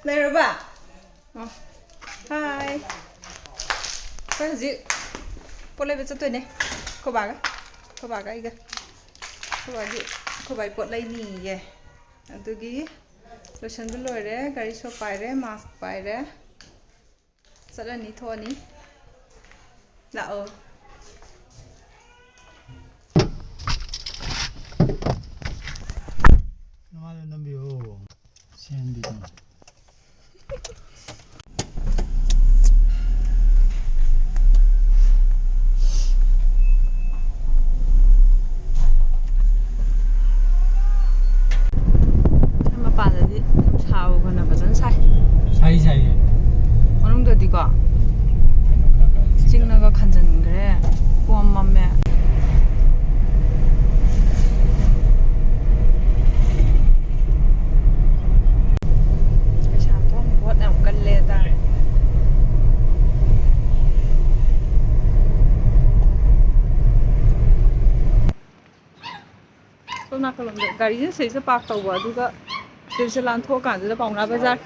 Leiraba? Oh. Hi. Cái gì? Cô lấy về cho tôi này. Cô bà cái kìa. Cô bà bột lấy nì vậy. Tôi ghi lotion cái lồi đấy, gari soap bài đấy, mask bài đấy. Rất là ní thôi ní. Dạ nó biểu xem đi. 사이사이 어느 정도 디가 찍나가 간장 그래 부엄맘매 샤토 뭐 남 갈래다 또 나클런데 가리는 세서 박 tàu 아두가 Sri Lanka kan ada paona bazar.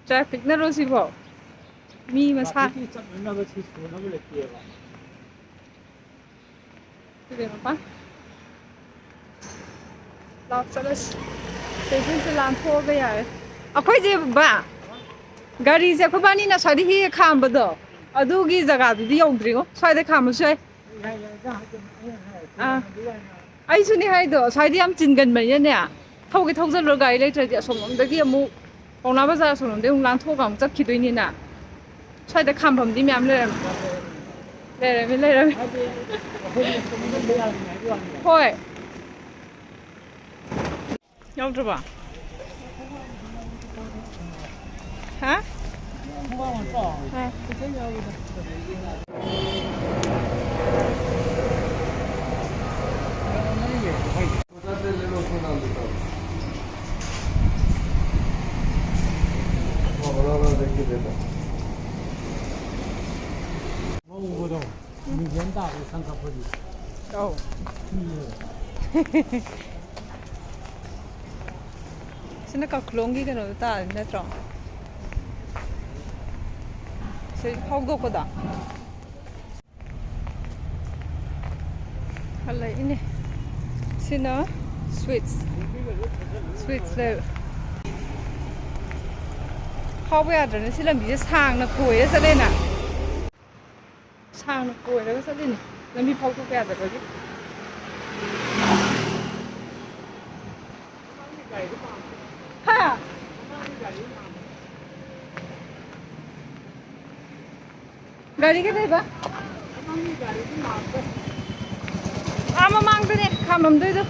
Traffic na rosi bo. Mi masa. Sige pa. Lọc salas. Sri Lanka ga ya. Akhoi je ba. Gari je ko bani na sadi hi kham bado. Adugi jaga du di yongdri go. Swai kham swai. Ai suy hay đó, sai đi em chín gần mấy nha, thâu cái thâu rất là gầy đây trời địa sủng ông đấy kia mu, ông nào bây giờ sủng ông đấy ông làm thô cả ông chắc khi đôi nhìn nè, sai để khăm phẩm đi mềm lên, lên, thôi, nhau chưa bà, hả? Đâu? Xin nó cọc lông cái nó ta nè tròn. Sẽ hao gốc cái đó. Hallai ini. Xin nó sweets đây. Hao bây giờ nó sẽ làm gì sang nó cùi nó sẽ lên à? Sang nó cùi nó sẽ lên. Làm gì hao bây giờ rồi chứ? Ha? Gari cái này ba? Mà mang tới này, khám làm tới đâu?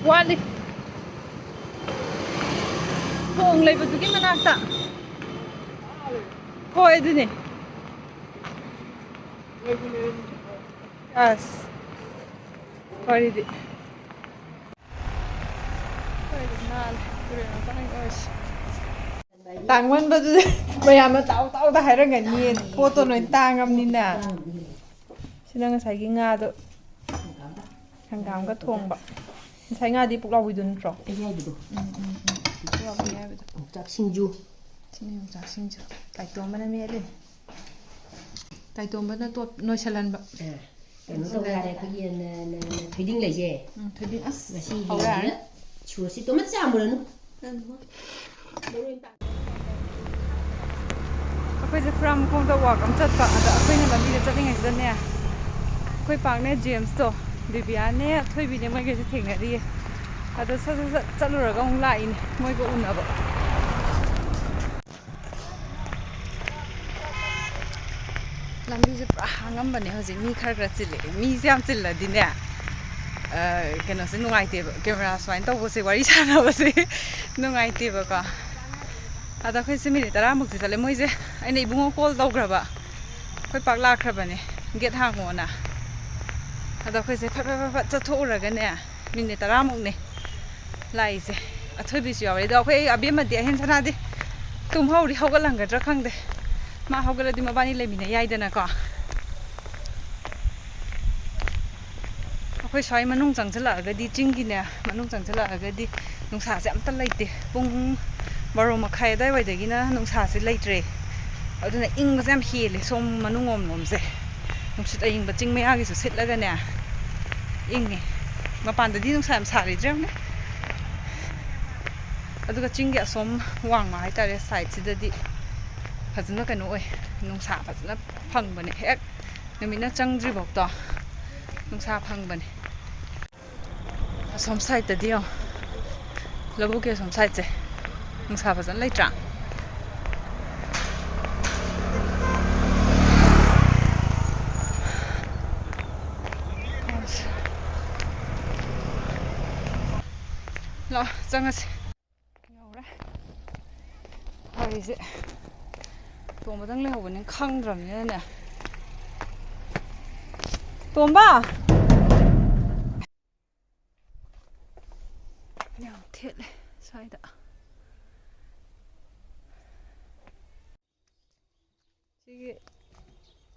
Qua đi. Hùng lấy vào tụi cái mà nạc tạ. Thôi đi này. Yes. Thôi đi đi. Thôi đi nào. Tụi nó có anh ơi. Tàng vấn bà tụi bây giờ mà tao ta hay ra ngẩn nhiên. Photo nó tàng ngâm đi nè. Xin năng sai cái Nga đó. Hàng gám cái thùng bạc. Sai Nga đi bục lau bùi đun trọ. Cái gì đó? Bục lau bùi nghe bùi đó. Chắc sinh du. Xin sinh du. Tại tuồng bà nó mẹ lên. Tại tuồng bà nó tuột nồi xa lần bạc. Cái nó tao ra đây cái gì thủy đinh lấy gì? Thủy đinh ác. Mà xì gì đó. Chúa xì tôi mất sao một lần. Akwai je from kong da walk am chatpa ada akwai na lambi da chatting ai ne akwai pang ne James to Divya ne thoi bi ne mai ge theng na ri ada sa chalu ra gong lai ne moi go un aba lambi je hangam ba ne hoji mi khar khar chile mi jam chil la di ne cái nó sẽ nungai te camera swain to bo se wari sana ba se nungai te ba ka ada khoi se minute tara muk chale moi je ai nei bungo call tawgraba khoi pak la khrabane get hang mo na ada khoi se phat chathoraga ne minute tara muk ne lai se athoi bi su yawe da khoi abi ma de hen sana de tum hauri hogalang ga khang de ma hogala di ma bani le mina yai dana ko ꯑꯩꯈꯣꯏ ꯁ꯭ꯋꯥꯏ ꯃꯅꯨꯡ ꯆꯪꯁꯤꯜꯂꯛꯑꯒꯗꯤ ꯆꯤꯡꯒꯤꯅꯦ ꯃꯅꯨꯡ ꯆꯪꯁꯤꯜꯂꯛꯑꯒꯗꯤ ꯅꯨꯡꯁꯥꯁꯦ ꯑꯝꯇ ꯂꯩꯇꯦ ꯄꯨꯡ 12:30 ꯑꯗꯨꯋꯥꯏꯗꯒꯤꯅ ꯅꯨꯡꯁꯥꯁꯦ ꯂꯩꯇ꯭ꯔꯦ ꯑꯗꯨꯅ ꯏꯪꯕꯁꯦ ꯌꯥꯝ ꯍꯦꯜꯂꯦ ꯁꯣꯝ ꯃꯅꯨꯡꯂꯣꯝꯁꯦ ꯅꯨꯡꯁꯤꯠ ꯑꯏꯪꯕ ꯆꯤꯡ ꯃꯌꯥꯒꯤꯁꯨ ꯁꯤꯠꯂꯒꯅꯦ ꯏꯪꯉꯦ ꯃꯄꯥꯟꯗꯗꯤ ꯅꯨꯡꯁꯥ ꯌꯥꯝ ꯁꯥꯔꯤꯗ꯭ꯔꯦ ꯑꯗꯨꯒ ꯆꯤꯡꯒꯤ ꯑꯁꯣꯝ ꯋꯥꯡꯃ ꯍꯥꯏꯇꯥꯔꯦ ꯁꯥꯏꯠꯁꯤꯗꯗꯤ ꯐꯖꯅ ꯀꯩꯅꯣ ꯑꯣꯏ ꯅꯨꯡꯁꯥ ꯐꯖꯅ ꯐꯪꯕꯅꯦ ꯍꯦꯛ ꯅꯨꯃꯤꯠꯅ ꯆꯪꯗ꯭ꯔꯤꯐꯥꯎꯗꯣ ꯅꯨꯡꯁꯥ ꯐꯪꯕꯅꯦ ꯑꯁꯣꯝ ꯁꯥꯏꯠꯇꯗꯤ ꯌꯦꯡꯉꯣ ꯂꯧꯕꯨꯛꯀꯤ ꯑꯁꯣꯝ ꯁꯥꯏꯠꯁꯦ ꯅꯨꯡꯁꯥ ꯐꯖꯅ ꯂꯩꯇ꯭ꯔꯥ ꯂꯥꯛꯑꯣ ꯆꯪꯉꯁꯤ ꯌꯧꯔꯦ ꯒꯥꯔꯤꯁꯦ ꯇꯣꯝꯕꯗꯪ ꯂꯩꯍꯧꯕꯅꯤꯅ ꯈꯪꯗ꯭ꯔꯕꯅꯤꯅꯅꯦ ꯇꯣꯝꯕ ꯌꯥꯝ ꯊꯦꯠꯂꯦ ꯁ꯭ꯋꯥꯏꯗ ꯁꯤꯒꯤ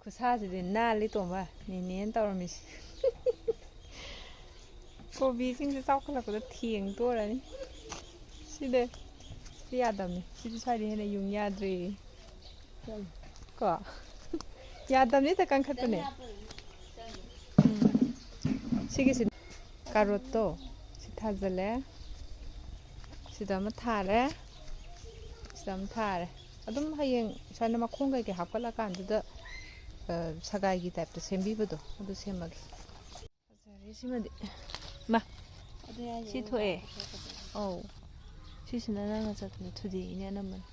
ꯈꯨꯠꯁꯥꯁꯤꯗꯤ ꯅꯥꯜꯂꯤ ꯇꯣꯝꯕ ꯅꯦꯅꯦꯅ ꯇꯧꯔꯝꯃꯤꯁꯤ ꯀꯣꯕꯤꯁꯤꯡꯁꯦ ꯆꯥꯎꯈꯠꯂꯛꯄꯗ ꯊꯦꯡꯇꯣꯔꯅꯤ ꯁꯤꯗꯤ ꯁꯤ ꯌꯥꯗꯕꯅꯤ ꯁꯤꯗꯤ ꯁ꯭ꯋꯥꯏꯗ ꯍꯦꯟꯅ ꯌꯨꯡ ꯌꯥꯗ꯭ꯔꯦ ꯀꯣ ꯌꯥꯗꯕꯅꯤ ꯍꯦꯛꯇ ꯀꯟꯈꯠꯄꯅꯦ ꯁꯤꯒꯤꯁꯤ ꯀꯥꯔꯣꯠꯇꯣ ꯁꯤ ꯊꯥꯖꯤꯜꯂꯦ ꯁꯤꯗ ꯑꯃ ꯊꯥꯔꯦ ꯁꯤꯗ ꯑꯃ ꯊꯥꯔꯦ ꯑꯗꯨꯝ ꯍꯌꯦꯡ ꯁꯨꯃꯥꯏꯅ ꯃꯈꯣꯡ ꯀꯩꯀꯩ ꯍꯥꯞꯀꯠꯂꯀꯥꯟꯗꯨꯗ ꯁꯒꯥꯏꯒꯤ ꯇꯥꯏꯞꯇ ꯁꯦꯝꯕꯤꯕꯗꯣ ꯑꯗꯨ ꯁꯦꯝꯃꯒꯦ ꯐꯖꯔꯦ ꯁꯤꯃꯗꯤ ꯃꯥ ꯁꯤ ꯊꯣꯛꯑꯦ ꯑꯧ ꯁꯤꯁꯤꯅ ꯅꯪꯅ ꯆꯠꯄꯗ ꯊꯨꯗꯦꯛꯏꯅꯦ ꯑꯅꯝꯕꯅ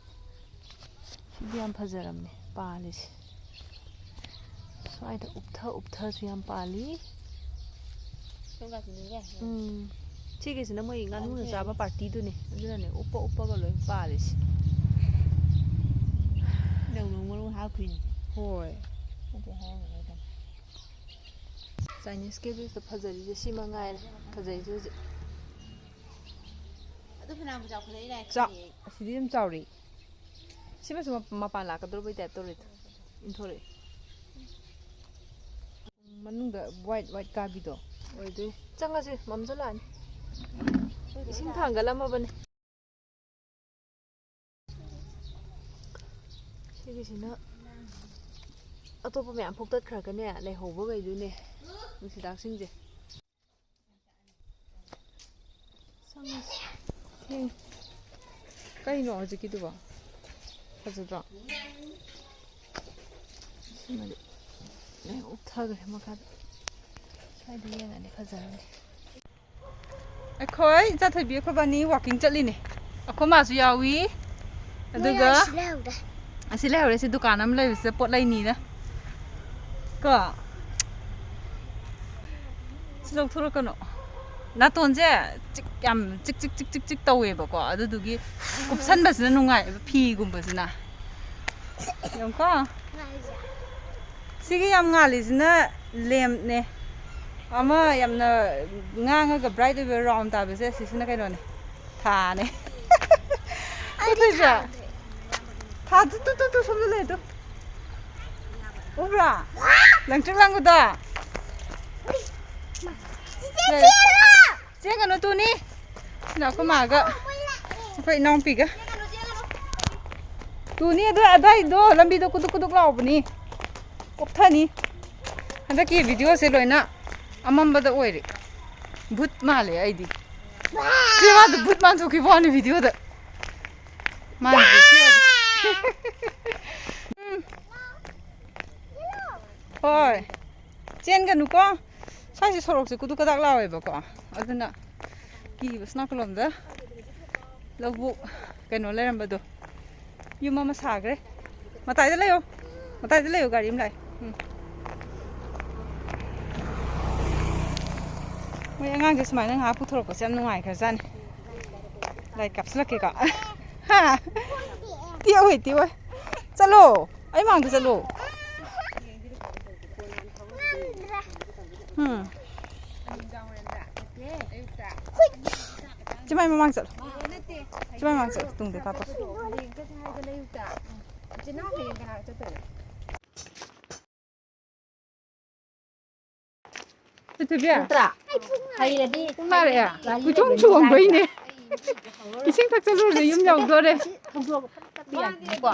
ꯁꯤꯗꯤ ꯌꯥꯝ ꯐꯖꯔꯝꯅꯦ ꯄꯥꯜꯂꯤꯁꯦ ꯁ꯭ꯋꯥꯏꯗ ꯎꯞꯊꯁꯨ ꯌꯥꯝ ꯄꯥꯜꯂꯤ ꯁꯤꯒꯤꯁꯤꯅ ꯃꯣꯏ ꯉꯥꯅꯨꯅ ꯆꯥꯕ ꯄꯥꯔꯇꯤꯗꯨꯅꯦ ꯑꯗꯨꯅꯅꯦ ꯎꯞꯄꯒ ꯂꯣꯏ ꯄꯥꯜꯂꯤꯁꯦ ꯅꯧ ꯃꯔꯨ ꯍꯥꯞꯈꯤꯅꯤ ꯍꯣꯏ ꯆꯥꯏꯅꯤꯁ ꯀꯦꯕꯦꯖꯇ ꯐꯖꯔꯤꯁꯦ ꯁꯤ ꯃꯉꯥꯏꯔꯦ ꯐꯖꯩꯁꯦ ꯍꯧꯖꯤꯛ ꯑꯗꯨ ꯐꯅꯌꯥꯝ ꯆꯥꯎꯈꯠꯂꯛꯏꯅꯦ ꯑꯁꯤꯗꯤ ꯑꯗꯨꯝ ꯆꯥꯎꯔꯤ ꯁꯤꯃꯁꯨ ꯃꯄꯥꯟ ꯂꯥꯛꯀꯗꯧꯕꯩ ꯇꯥꯏꯞ ꯇꯧꯔꯤꯗ ꯏꯟꯊꯣꯔꯛꯑꯦ ꯃꯅꯨꯡꯗ ꯋꯥꯏꯠ ꯀꯥꯕꯤꯗꯣ ꯑꯣꯏꯗꯣꯏ ꯆꯪꯉꯁꯤ ꯃꯝꯖꯜꯂꯛꯑꯅꯤ ꯏꯁꯤꯡ ꯊꯥꯡꯒꯠꯂꯝꯃꯕꯅꯦ ꯁꯤꯒꯤꯁꯤꯅ ꯑꯇꯣꯞꯄ ꯃꯌꯥꯝ ꯐꯣꯛꯇꯠꯈ꯭ꯔꯒꯅꯦ ꯂꯩꯍꯧꯕꯈꯩꯗꯨꯅꯦ ꯅꯨꯡꯁꯤꯗꯥꯛꯁꯤꯡꯁꯦ ꯆꯪꯉꯁꯤ ꯀꯩꯅꯣ ꯍꯧꯖꯤꯛꯀꯤꯗꯨꯕꯣ ꯐꯖꯗ꯭ꯔꯣ ꯁꯤꯃꯗꯤ ꯎꯞꯊꯈ꯭ꯔꯦ ꯃꯈꯥꯗ ꯁ꯭ꯋꯥꯏꯗ ꯌꯦꯡꯉꯗꯤ ꯐꯖꯔꯅꯤ ꯑꯩꯈꯣꯏ ꯏꯆꯥꯊꯣꯏꯕꯤ ꯑꯩꯈꯣꯏꯕꯥꯅꯤ ꯋꯥꯛꯀꯤꯡ ꯆꯠꯂꯤꯅꯦ ꯑꯩꯈꯣꯏ ꯃꯥꯁꯨ ꯌꯥꯎꯏ ꯑꯗꯨꯒ ꯑꯁꯤ ꯂꯩꯍꯧꯔꯦ ꯁꯤ ꯗꯨꯀꯥꯟ ꯑꯃ ꯂꯩꯕꯁꯤꯗ ꯄꯣꯠ ꯂꯩꯅꯤꯅ ꯀꯣ ꯁꯤ ꯂꯧꯊꯣꯔꯛꯀꯅꯣ ꯅꯥꯇꯣꯟꯁꯦ ꯌꯥꯝ ꯆꯤꯛ ꯇꯧꯋꯦꯕꯀꯣ ꯑꯗꯨꯗꯨꯒꯤ ꯀꯨꯞꯁꯟꯕꯁꯤꯅ ꯅꯨꯡꯉꯥꯏꯑꯦꯕ ꯐꯤꯒꯨꯝꯕꯁꯤꯅ ꯌꯦꯡꯉꯨꯀꯣ ꯁꯤꯒꯤ ꯌꯥꯝ ꯉꯥꯜꯂꯤꯁꯤꯅ ꯂꯦꯝꯞꯅꯦ ꯑꯃ ꯌꯥꯝꯅ ꯉꯥꯡꯉꯒ ꯕ꯭ꯔꯥꯏꯠ ꯑꯣꯏꯕ ꯔꯥꯎꯟ ꯇꯥꯕꯁꯦ ꯁꯤꯁꯤꯅ ꯀꯩꯅꯣꯅꯦ ꯊꯥꯅꯦ ꯊꯥ ꯇꯨ ꯁꯣꯝꯗ ꯂꯩ ꯇꯨ ꯎꯕ꯭ꯔꯥ ꯂꯪꯇ꯭ꯔꯤꯛ ꯂꯪꯕꯗꯣ ꯆꯦꯟꯒꯅꯨ ꯇꯨꯅꯤ ꯁꯤꯅ ꯑꯩꯈꯣꯏ ꯃꯥꯒ ꯑꯩꯈꯣꯏ ꯏꯅꯥꯎꯄꯤꯒ ꯇꯨꯅꯤ ꯑꯗꯨꯋꯥꯏꯗꯣ ꯂꯝꯕꯤꯗꯣ ꯀꯨꯗꯨꯛ ꯂꯥꯎꯕꯅꯤ ꯀꯣꯛꯊꯅꯤ ꯍꯟꯗꯛꯀꯤ ꯚꯤꯗꯤꯑꯣꯁꯦ ꯂꯣꯏꯅ ꯑꯃꯝꯕꯗ ꯑꯣꯏꯔꯦ ꯚꯨꯠ ꯃꯥꯜꯂꯦ ꯑꯩꯗꯤ ꯁꯤ ꯃꯥꯗꯣ ꯚꯨꯠ ꯃꯥꯟꯊꯣꯛꯈꯤꯕ ꯋꯥꯅꯤ ꯚꯤꯗꯤꯑꯣꯗ ꯃꯥꯟꯗ꯭ꯔꯦ ꯍꯣꯏ ꯆꯦꯟꯒꯅꯨꯀꯣ ꯁ꯭ꯋꯥꯏꯁꯦ ꯁꯣꯔꯣꯛꯁꯦ ꯀꯨꯗꯨꯛ ꯀꯗꯥꯛ ꯂꯥꯎꯋꯦꯕꯀꯣ ꯑꯗꯨꯅ ꯀꯤꯕ ꯅꯥꯀꯜꯂꯣꯝꯗ ꯂꯧꯕꯨꯛ ꯀꯩꯅꯣ ꯂꯩꯔꯝꯕꯗꯣ ꯌꯨꯝ ꯑꯃ ꯁꯥꯈ꯭ꯔꯦ ꯃꯇꯥꯏꯗ ꯂꯩꯌꯣ ꯒꯥꯔꯤ ꯑꯃ ꯂꯥꯛꯑꯦ ꯃꯣꯏ ꯑꯉꯥꯡꯁꯦ ꯁꯨꯃꯥꯏꯅ ꯉꯥꯏꯍꯥꯛ ꯄꯨꯊꯣꯔꯛꯄꯁꯦ ꯌꯥꯝ ꯅꯨꯡꯉꯥꯏꯈ꯭ꯔꯖꯥꯠꯅꯤ ꯂꯥꯏꯠ ꯀꯥꯞꯁꯤꯜꯂꯛꯀꯦꯀꯣ ꯍꯥ ꯇꯦꯛꯑꯣꯏ ꯆꯠꯂꯣ ꯑꯩ ꯃꯥꯡꯗ ꯆꯠꯂꯣ ꯆꯤꯃꯥꯏ ꯃꯃꯥꯡ ꯆꯠꯂꯣ ꯇꯨꯡꯗ ꯀꯥꯞꯄ ꯊꯣꯏꯊꯣꯏꯕꯤ ꯅꯠꯇ꯭ꯔꯥ ꯍꯩꯔꯗꯤ ꯃꯥꯔꯦ ꯀꯨꯆꯣꯡ ꯆꯣꯡꯗꯣꯏꯅꯦ ꯏꯁꯤꯡ ꯊꯛꯆꯜꯂꯨꯔꯁꯦ ꯌꯨꯝ ꯌꯧꯗꯣꯔꯦ ꯍꯧꯗꯣꯛꯑꯒ ꯐꯠ ꯆꯠꯄ ꯌꯥꯏꯗꯅꯀꯣ